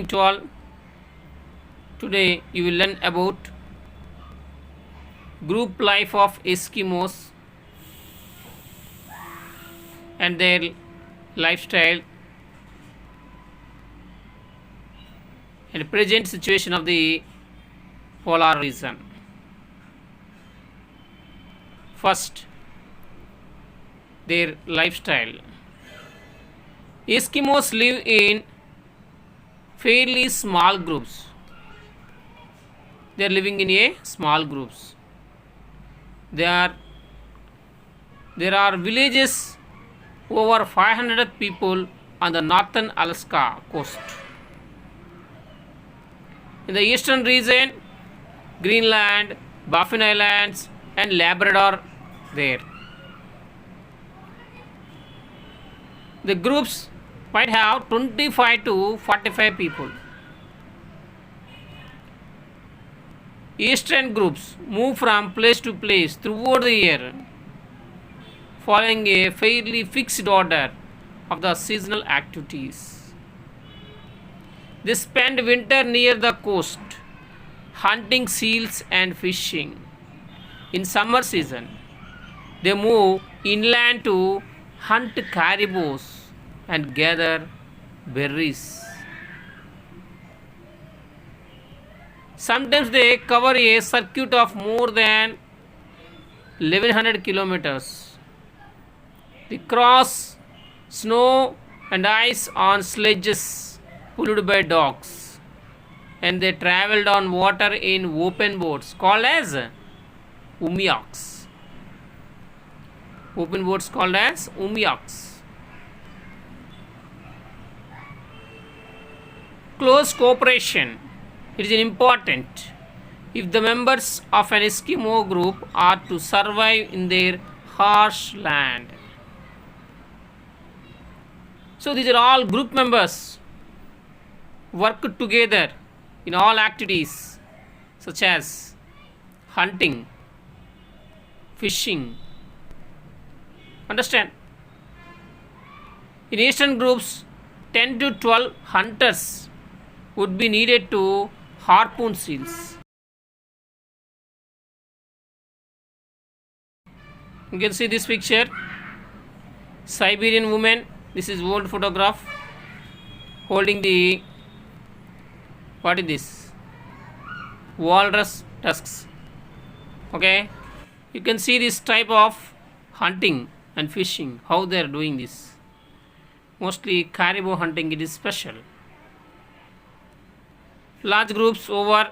morning to all. Today you will learn about group life of Eskimos and their lifestyle and present situation of the polar region. First, their lifestyle. Eskimos live in fairly small groups. They are living in a small groups. There are villages over 500 people on the northern Alaska coast. In the eastern region, Greenland, Baffin Islands and Labrador there. The groups might have 25 to 45 people. Eastern groups move from place to place throughout the year, following a fairly fixed order of the seasonal activities. They spend winter near the coast, hunting seals and fishing. In summer season, they move inland to hunt caribous and gather berries. Sometimes they cover a circuit of more than 1100 kilometers. They cross snow and ice on sledges pulled by dogs, and they traveled on water in open boats called as umiaks. Open boats called as umiaks. Close cooperation. It is important if the members of an Eskimo group are to survive in their harsh land. So these are all group members work together in all activities such as hunting, fishing. Understand? In eastern groups, 10 to 12 hunters would be needed to harpoon seals. You can see this picture. Siberian woman. This is old photograph holding the, what is this? Walrus tusks. Okay. You can see this type of hunting and fishing, how they are doing this. Mostly caribou hunting, it is special. Large groups over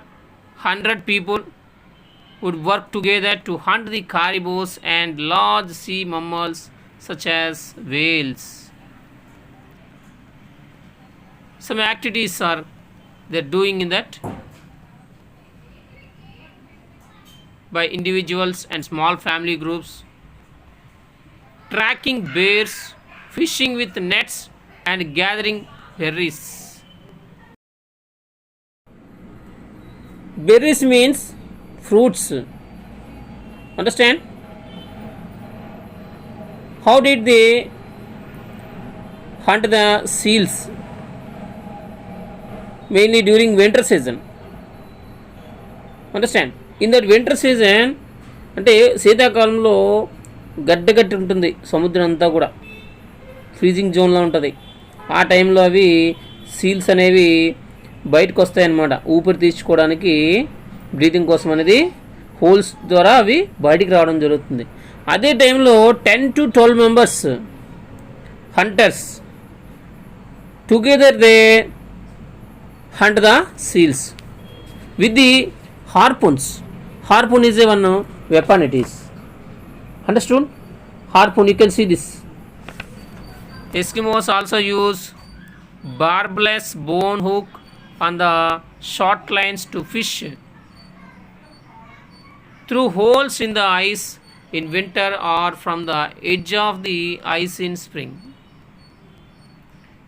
100 people would work together to hunt the caribous and large sea mammals such as whales. Some activities are they are doing in that by individuals and small family groups. Tracking bears, fishing with nets and gathering berries. Berries means fruits. Understand? How did they hunt the seals? Mainly during winter season. Understand? In that winter season, అంటే శీతాకాలంలో గడ్డగట్టి ఉంటుంది సముద్రం అంతా కూడా, freezing జోన్లో ఉంటుంది. ఆ టైంలో అవి సీల్స్ అనేవి బయటకు వస్తాయి అన్నమాట. ఊపిరి తీసుకోవడానికి, బ్రీతింగ్ కోసం అనేది హోల్స్ ద్వారా అవి బయటికి రావడం జరుగుతుంది. అదే టైంలో 10 to 12 members hunters together they hunt the seals with the harpoons. Harpoon is a one weapon it is. Understood? Harpoon, you can see this. Eskimos also use barbless bone hook on the short lines to fish through holes in the ice in winter or from the edge of the ice in spring.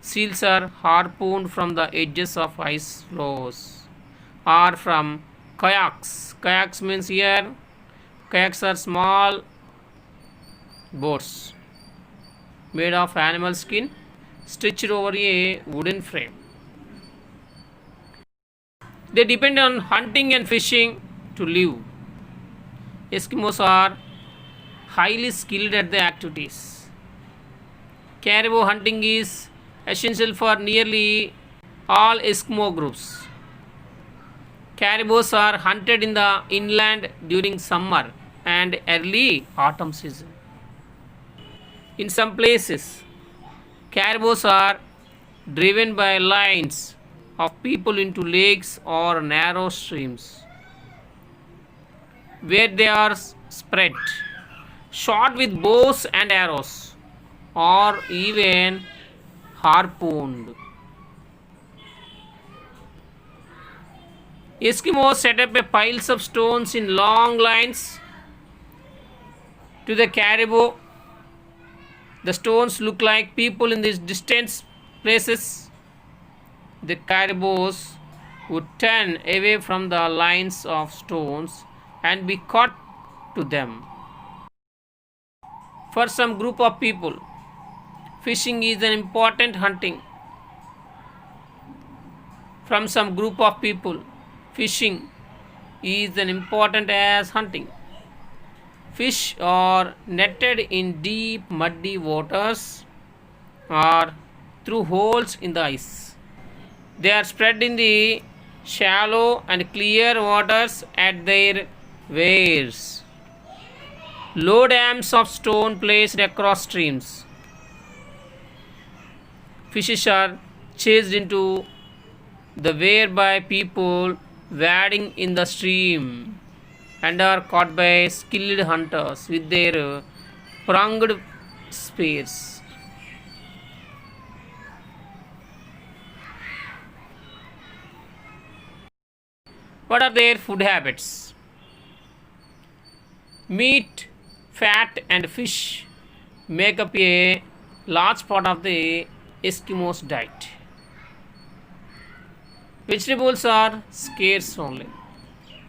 Seals are harpooned from the edges of ice floes or from kayaks. Kayaks means here, kayaks are small boats made of animal skin stitched over a wooden frame. They depend on hunting and fishing to live. Eskimos are highly skilled at the activities. Caribou hunting is essential for nearly all Eskimo groups. Caribous are hunted in the inland during summer and early autumn season. In some places, caribous are driven by lines of people into lakes or narrow streams, where they are spread, shot with bows and arrows, or even harpooned. Eskimos set up piles of stones in long lines to the caribou. The stones look like people in these distant places. The caribous would turn away from the lines of stones and be caught to them. For some group of people, fishing is an important hunting. From some group of people, fishing is as important as hunting. Fish are netted in deep muddy waters or through holes in the ice. They are spread in the shallow and clear waters at their weirs. Low dams of stone placed across streams. Fishes are chased into the weir by people wading in the stream and are caught by skilled hunters with their pronged spears. What are their food habits? Meat, fat, and fish make up a large part of the Eskimos' diet. Vegetables are scarce only,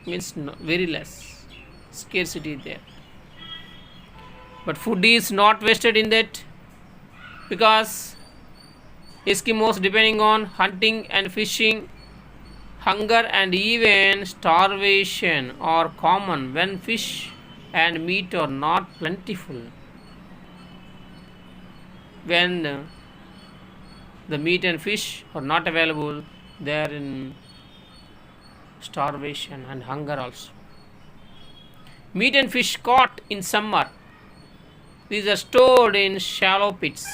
means very less scarcity there. But food is not wasted in that, because Eskimos depending on hunting and fishing. Hunger and even starvation are common when fish and meat are not plentiful. When the meat and fish are not available, they are in starvation and hunger also. Meat and fish caught in summer, these are stored in shallow pits.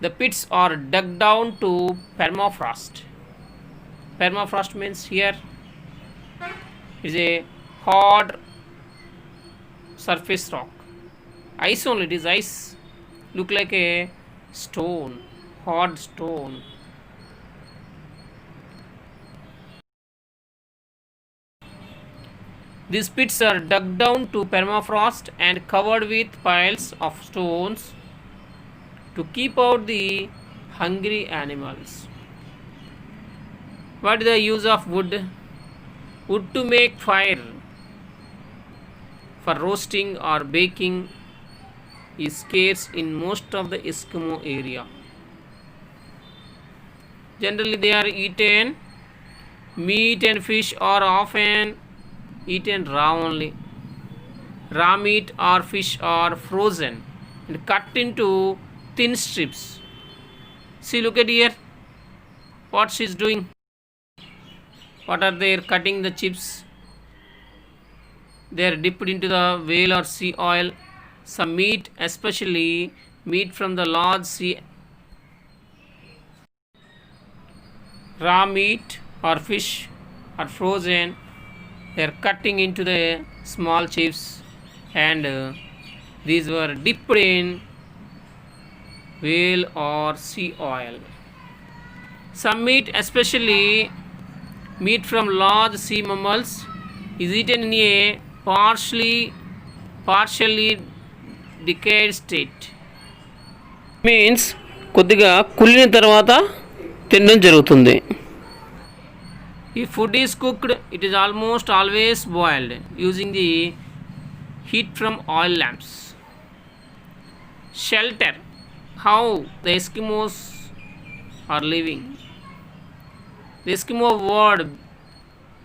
The pits are dug down to permafrost. Permafrost means here is a hard surface rock. Ice only, it is ice. Look like a stone, hard stone. These pits are dug down to permafrost and covered with piles of stones to keep out the hungry animals. What is the use of wood? Wood to make fire for roasting or baking is scarce in most of the Eskimo area. Generally, they are eaten. Meat and fish are often eaten raw only. Raw meat or fish are frozen and cut into thin strips. See, look at here. What she is doing? What are they cutting the chips? They are dipped into the whale or sea oil. Some meat, especially meat from the large sea, raw meat or fish are frozen. They are cutting into the small chips, and these were dipped in whale or sea oil. Some meat, especially meat from large sea mammals, is eaten in a partially decayed state. Means కొద్దిగా కుళ్ళిన తర్వాత తినడం జరుగుతుంది. If food is cooked, it is almost always boiled using the heat from oil lamps. Shelter. How the Eskimos are living. The Eskimo word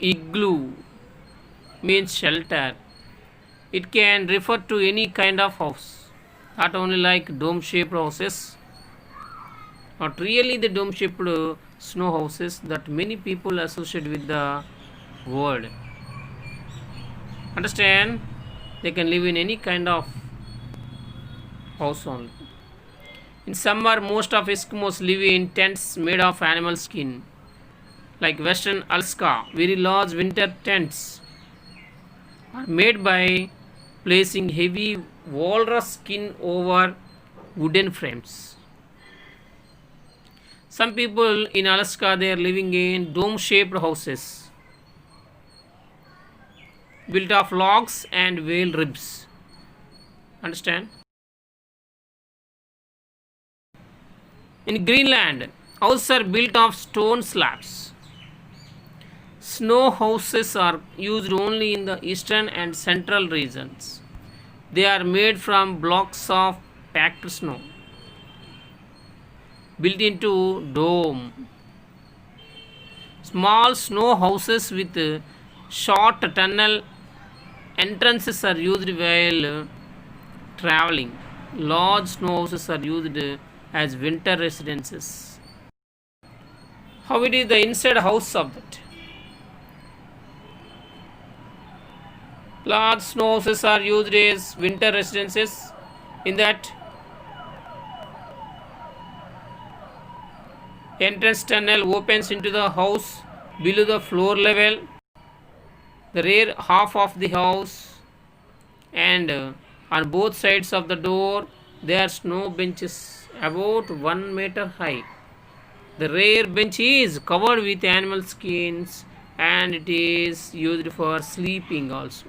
igloo means shelter. It can refer to any kind of house, not only like dome-shaped houses, not really the dome-shaped snow houses that many people associate with the word. Understand? They can live in any kind of house only. In summer, most of Eskimos live in tents made of animal skin, like Western Alaska. Very large winter tents are made by placing heavy walrus skin over wooden frames. Some people in Alaska, they are living in dome-shaped houses built of logs and whale ribs. Understand? In Greenland, houses are built of stone slabs. Snow houses are used only in the eastern and central regions. They are made from blocks of packed snow built into dome. Small snow houses with short tunnel entrances are used while traveling. Large snow houses are used as winter residences. How it is the inside house of that? Large snow houses are used as winter residences. In that, entrance tunnel opens into the house below the floor level. The rear half of the house, and on both sides of the door there are snow benches about 1 meter high. The rear bench is covered with animal skins and it is used for sleeping also.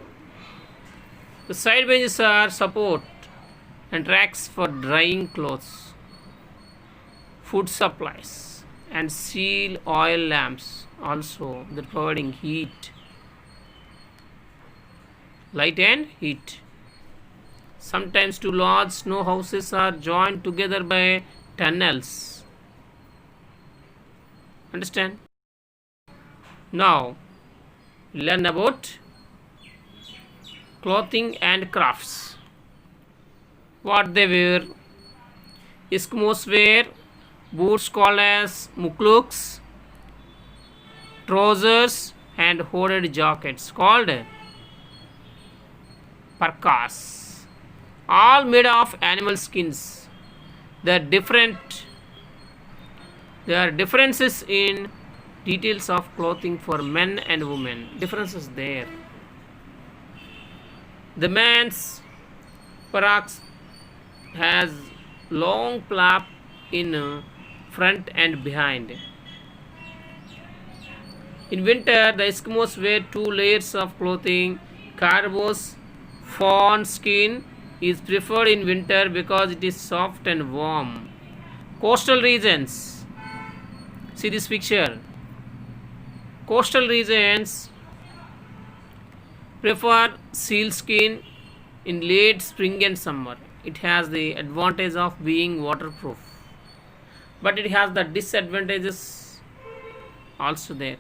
The side benches are support and racks for drying clothes, food supplies, and seal oil lamps also that providing heat, light and heat. Sometimes two large snow houses are joined together by tunnels. Understand? Now, learn about clothing and crafts. What they wear? Eskimos wear boots called as mukluks, trousers, and hooded jackets called parkas, all made of animal skins. There are differences in details of clothing for men and women. Differences there. The man's parkas has long flap in front and behind. In winter, the Eskimos wear 2 layers of clothing. Caribou's fawn skin is preferred in winter because it is soft and warm. Coastal regions. See this picture. Coastal regions prefer seal skin in late spring and summer. It has the advantage of being waterproof, but it has the disadvantages also there.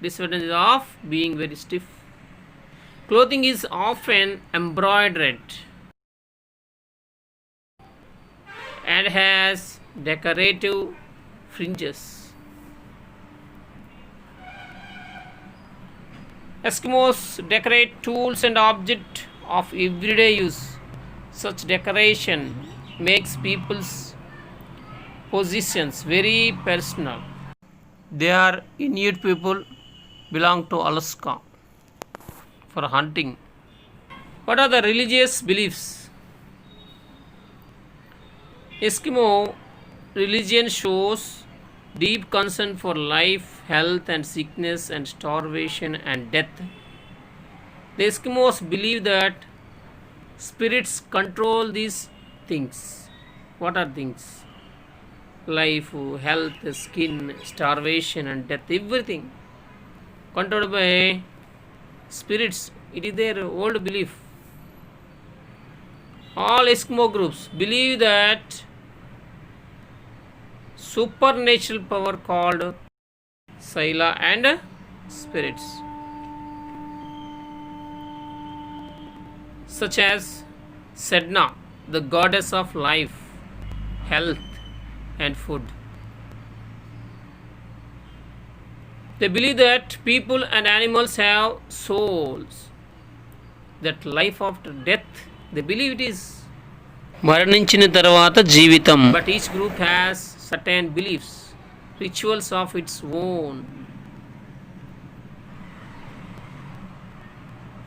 Disadvantage of being very stiff. Clothing is often embroidered and has decorative fringes. Eskimos decorate tools and objects of everyday use. Such decoration makes people's possessions very personal. They are Inuit people, belong to Alaska for hunting. What are the religious beliefs? Eskimo religion shows deep concern for life, health, and sickness, and starvation and death. The Eskimos believe that spirits control these things. What are things? Life, health, skin, starvation, and death. Everything controlled by spirits. It is their old belief. All Eskimo groups believe that supernatural power called Saila and spirits, such as Sedna, the goddess of life, health, and food. They believe that people and animals have souls, that life after death, they believe it is. మరణించిన తర్వాత జీవితం. But each group has certain beliefs, rituals of its own.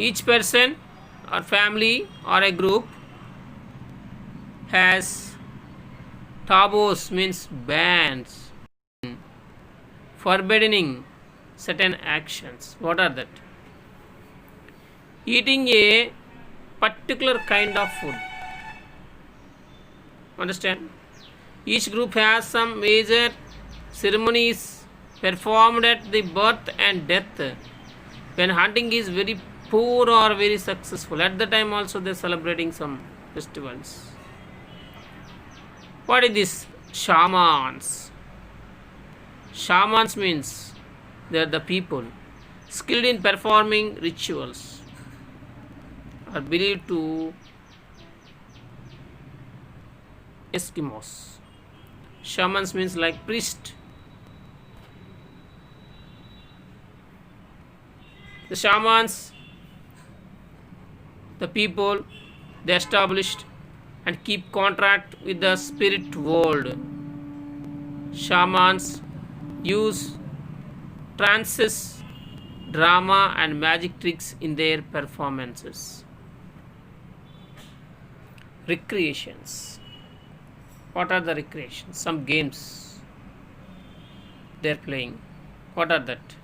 Each person or family or a group has taboos, means bans, forbidding certain actions. What are that? Eating a particular kind of food. Understand? Each group has some major ceremonies performed at the birth and death. When hunting is very poor or very successful, at the time also they are celebrating some festivals. What is this? Shamans. Shamans means they are the people skilled in performing rituals, are believed to Eskimos. Shamans means like priest. The shamans, the people, they established and keep contract with the spirit world. Shamans use trances, drama and magic tricks in their performances. Recreations. What are the recreations? Some games they are playing. What are that?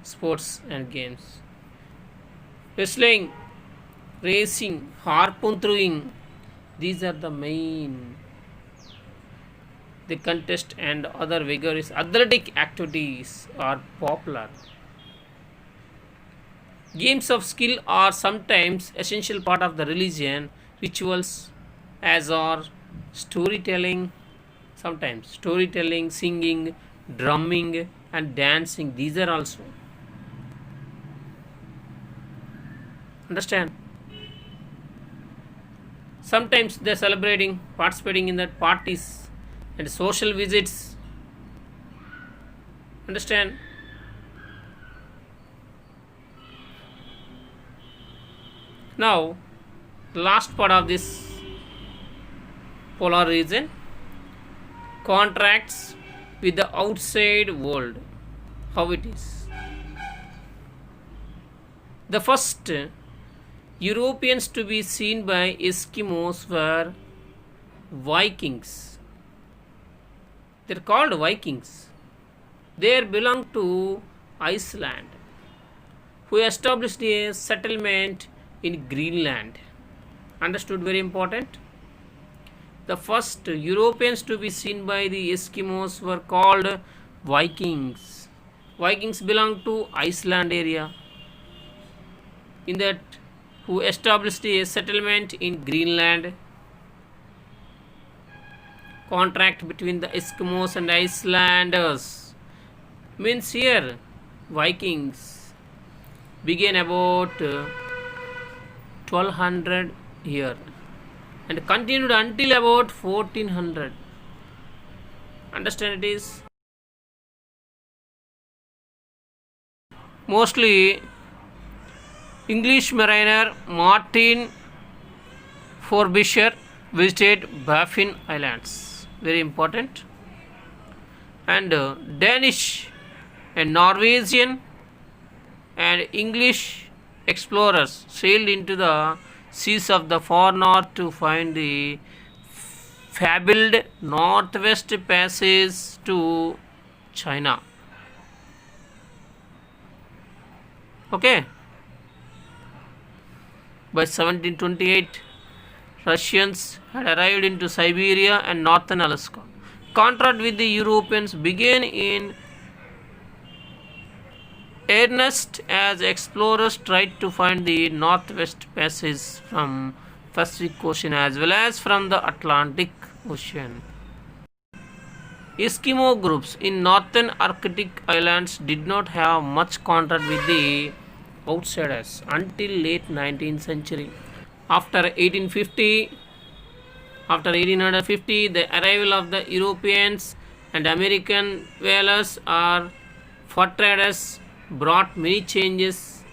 Sports and games. Wrestling, racing, harpoon throwing. These are the main. The contest and other vigorous athletic activities are popular. Games of skill are sometimes essential part of the religion rituals, as are storytelling, sometimes storytelling, singing, drumming and dancing. These are also. Understand? Sometimes they are celebrating, participating in that parties and social visits. Understand? Now, last part of this polar region, contracts with the outside world. How it is? The first Europeans to be seen by Eskimos were Vikings. They are called Vikings. They belong to Iceland, who established a settlement in Greenland. Understood? Very important. The first Europeans to be seen by the Eskimos were called Vikings. Vikings belong to Iceland area, in that who established a settlement in Greenland. Contract between the Eskimos and Icelanders means here Vikings began about 1200 here and continued until about 1400. Understand? It is mostly English mariner Martin Frobisher visited Baffin Islands. Very important. And Danish and Norwegian and English explorers sailed into the seas of the far north to find the fabled northwest passage to China. Okay. By 1728, Russians had arrived into Siberia and northern Alaska. Contact with the Europeans began in earnest as explorers tried to find the northwest passage from Pacific Ocean as well as from the Atlantic Ocean. Eskimo groups in northern Arctic islands did not have much contact with the outsiders until late 19th century. After 1850, the arrival of the Europeans and American whalers or fur traders brought many changes.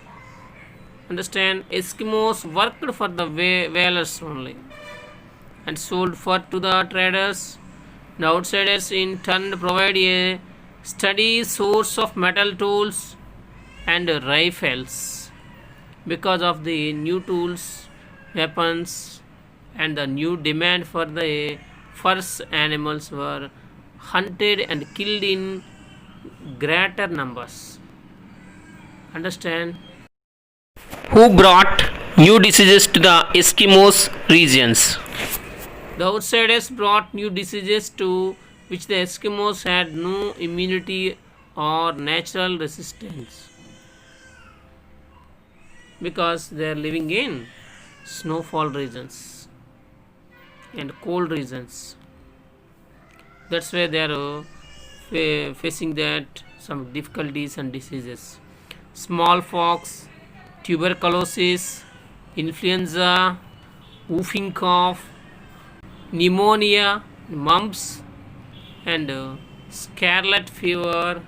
Understand? Eskimos worked for the whalers only and sold fur to the traders. The outsiders in turn provide a steady source of metal tools and rifles. Because of the new tools, weapons, and the new demand for the furs, animals were hunted and killed in greater numbers. Understand? Who brought new diseases to the Eskimos regions? The outsiders brought new diseases to which the Eskimos had no immunity or natural resistance because they are living in snowfall regions and cold regions. That's why they are facing that some difficulties and diseases. Smallpox, tuberculosis, influenza, whooping cough, pneumonia, mumps, and scarlet fever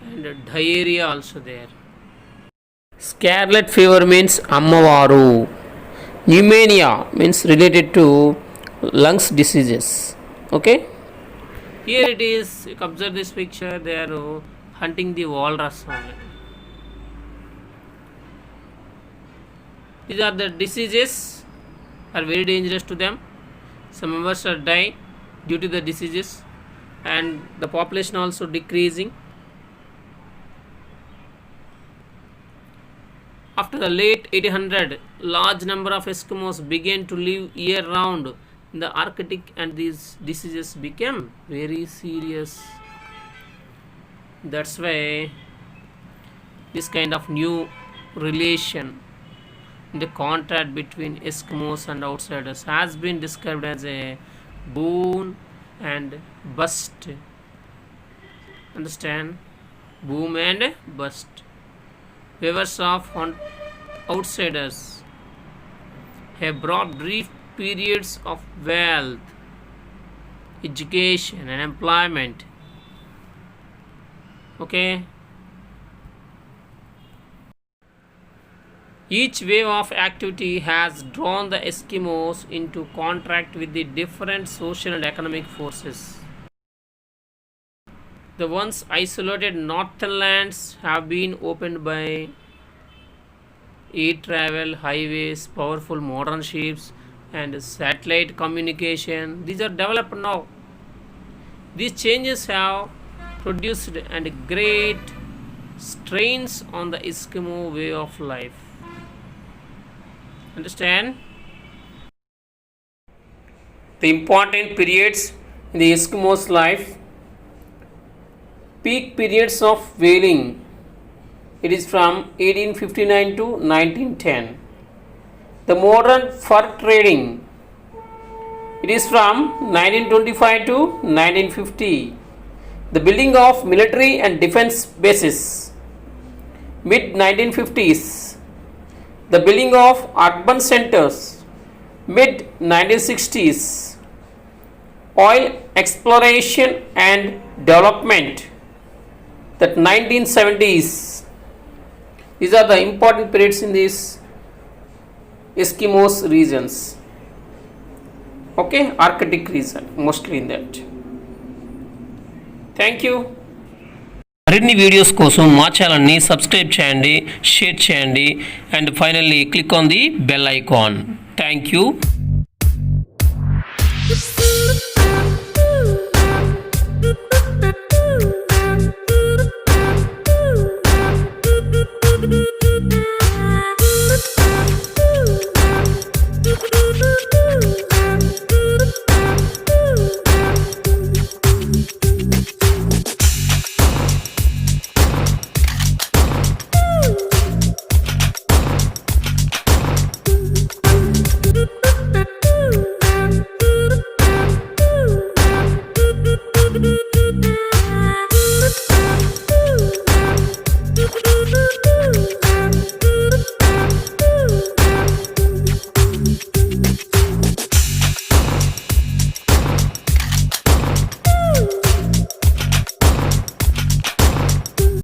and diarrhea also there. Scarlet fever means Ammavaru. Pneumonia means related to lungs diseases. Okay. Here it is. You observe this picture. They are hunting the walrus only. These are the diseases are very dangerous to them. Some members are dying due to the diseases, and the population also decreasing. After the late 1800, large number of Eskimos began to live year round in the Arctic, and these diseases became very serious. That's why this kind of new relation, the contract between Eskimos and outsiders has been described as a boom and bust. Understand? Boom and bust. Favors of outsiders have brought brief periods of wealth, education, and employment. Okay. Each wave of activity has drawn the Eskimos into contact with the different social and economic forces. The once isolated northern lands have been opened by air travel, highways, powerful modern ships, and satellite communication. These are developed now. These changes have produced and great strains on the Eskimo way of life. Understand? The important periods in the Eskimos' life. Peak periods of whaling. It is from 1859 to 1910. The modern fur trading. It is from 1925 to 1950. The building of military and defense bases. Mid 1950s. The building of urban centers. Mid 1960s. Oil exploration and development. That 1970s. These are the important periods in these Eskimos regions. Okay, Arctic region, mostly in that. Thank you. మరిన్ని videos కోసం మా ఛానల్ని subscribe చేయండి, share చేయండి, and finally click on the bell icon. Thank you. Do